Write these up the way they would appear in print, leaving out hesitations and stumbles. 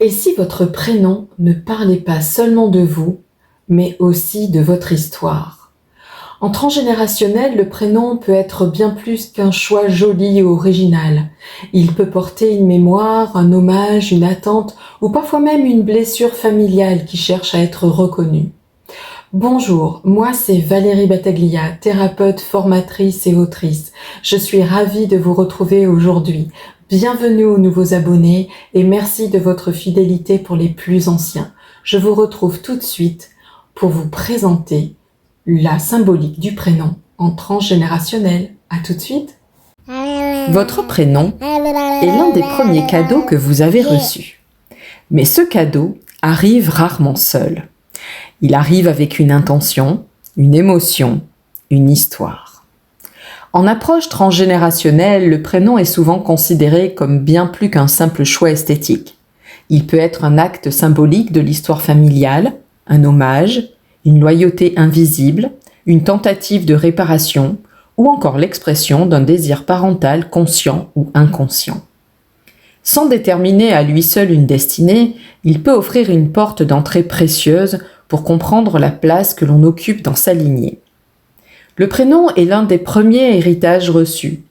Et si votre prénom ne parlait pas seulement de vous, mais aussi de votre histoire? En transgénérationnel, le prénom peut être bien plus qu'un choix joli ou original. Il peut porter une mémoire, un hommage, une attente ou parfois même une blessure familiale qui cherche à être reconnue. Bonjour, moi c'est Valérie Battaglia, thérapeute, formatrice et autrice. Je suis ravie de vous retrouver aujourd'hui. Bienvenue aux nouveaux abonnés et merci de votre fidélité pour les plus anciens. Je vous retrouve tout de suite pour vous présenter la symbolique du prénom en transgénérationnel. À tout de suite. Votre prénom est l'un des premiers cadeaux que vous avez reçus. Mais ce cadeau arrive rarement seul. Il arrive avec une intention, une émotion, une histoire. En approche transgénérationnelle, le prénom est souvent considéré comme bien plus qu'un simple choix esthétique. Il peut être un acte symbolique de l'histoire familiale, un hommage, une loyauté invisible, une tentative de réparation ou encore l'expression d'un désir parental conscient ou inconscient. Sans déterminer à lui seul une destinée, il peut offrir une porte d'entrée précieuse pour comprendre la place que l'on occupe dans sa lignée. Le prénom est l'un des premiers héritages reçus.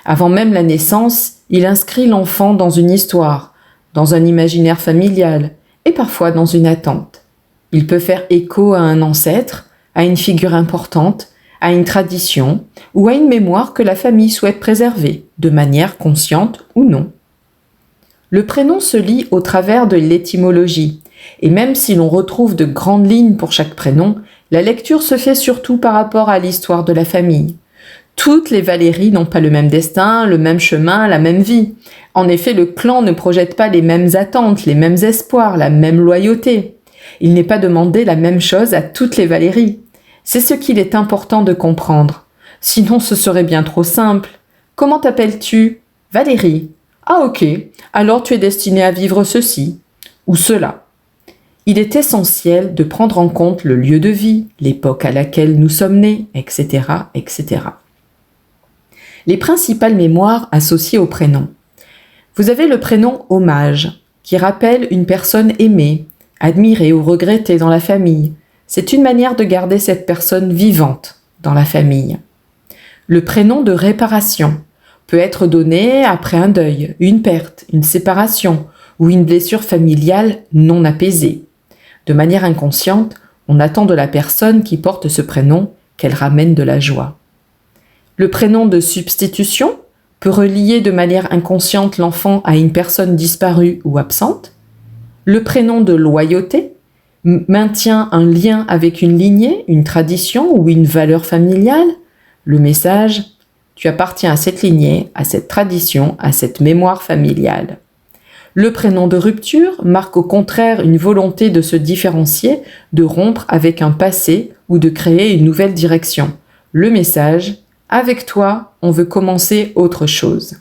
Avant même la naissance, il inscrit l'enfant dans une histoire, dans un imaginaire familial et parfois dans une attente. Il peut faire écho à un ancêtre, à une figure importante, à une tradition ou à une mémoire que la famille souhaite préserver, de manière consciente ou non. Le prénom se lit au travers de l'étymologie, et même si l'on retrouve de grandes lignes pour chaque prénom, la lecture se fait surtout par rapport à l'histoire de la famille. Toutes les Valéries n'ont pas le même destin, le même chemin, la même vie. En effet, le clan ne projette pas les mêmes attentes, les mêmes espoirs, la même loyauté. Il n'est pas demandé la même chose à toutes les Valéries. C'est ce qu'il est important de comprendre. Sinon, ce serait bien trop simple. Comment t'appelles-tu? Valérie. Ah ok, alors tu es destinée à vivre ceci ou cela. Il est essentiel de prendre en compte le lieu de vie, l'époque à laquelle nous sommes nés, etc., etc. Les principales mémoires associées au prénom. Vous avez le prénom hommage, qui rappelle une personne aimée, admirée ou regrettée dans la famille. C'est une manière de garder cette personne vivante dans la famille. Le prénom de réparation peut être donné après un deuil, une perte, une séparation ou une blessure familiale non apaisée. De manière inconsciente, on attend de la personne qui porte ce prénom qu'elle ramène de la joie. Le prénom de substitution peut relier de manière inconsciente l'enfant à une personne disparue ou absente. Le prénom de loyauté maintient un lien avec une lignée, une tradition ou une valeur familiale. Le message « Tu appartiens à cette lignée, à cette tradition, à cette mémoire familiale ». Le prénom de rupture marque au contraire une volonté de se différencier, de rompre avec un passé ou de créer une nouvelle direction. Le message « Avec toi, on veut commencer autre chose ».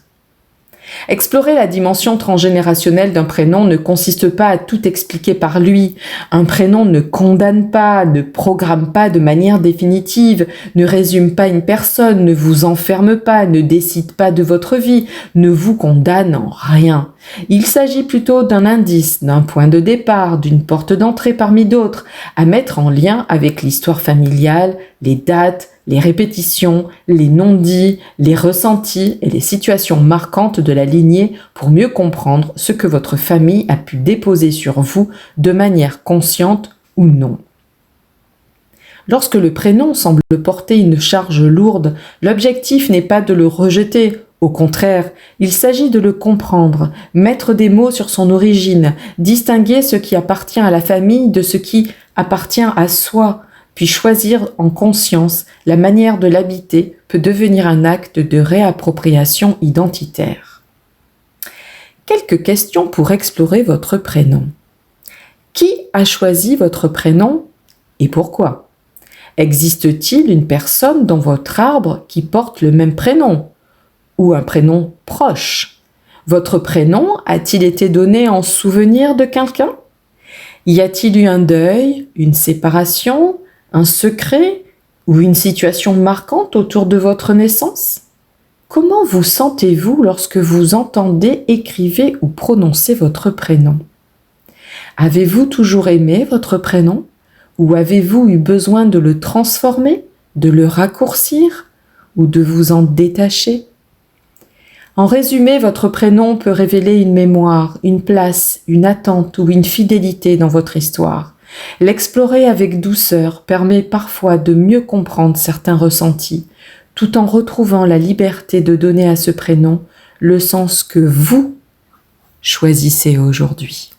Explorer la dimension transgénérationnelle d'un prénom ne consiste pas à tout expliquer par lui. Un prénom ne condamne pas, ne programme pas de manière définitive, ne résume pas une personne, ne vous enferme pas, ne décide pas de votre vie, ne vous condamne en rien. Il s'agit plutôt d'un indice, d'un point de départ, d'une porte d'entrée parmi d'autres, à mettre en lien avec l'histoire familiale, les dates, les répétitions, les non-dits, les ressentis et les situations marquantes de la lignée pour mieux comprendre ce que votre famille a pu déposer sur vous de manière consciente ou non. Lorsque le prénom semble porter une charge lourde, l'objectif n'est pas de le rejeter. Au contraire, il s'agit de le comprendre, mettre des mots sur son origine, distinguer ce qui appartient à la famille de ce qui appartient à soi, puis choisir en conscience la manière de l'habiter peut devenir un acte de réappropriation identitaire. Quelques questions pour explorer votre prénom. Qui a choisi votre prénom et pourquoi? Existe-t-il une personne dans votre arbre qui porte le même prénom ou un prénom proche? Votre prénom a-t-il été donné en souvenir de quelqu'un? Y a-t-il eu un deuil, une séparation, un secret ou une situation marquante autour de votre naissance? Comment vous sentez-vous lorsque vous entendez, écrivez ou prononcez votre prénom? Avez-vous toujours aimé votre prénom ou avez-vous eu besoin de le transformer, de le raccourcir ou de vous en détacher? En résumé, votre prénom peut révéler une mémoire, une place, une attente ou une fidélité dans votre histoire. L'explorer avec douceur permet parfois de mieux comprendre certains ressentis, tout en retrouvant la liberté de donner à ce prénom le sens que vous choisissez aujourd'hui.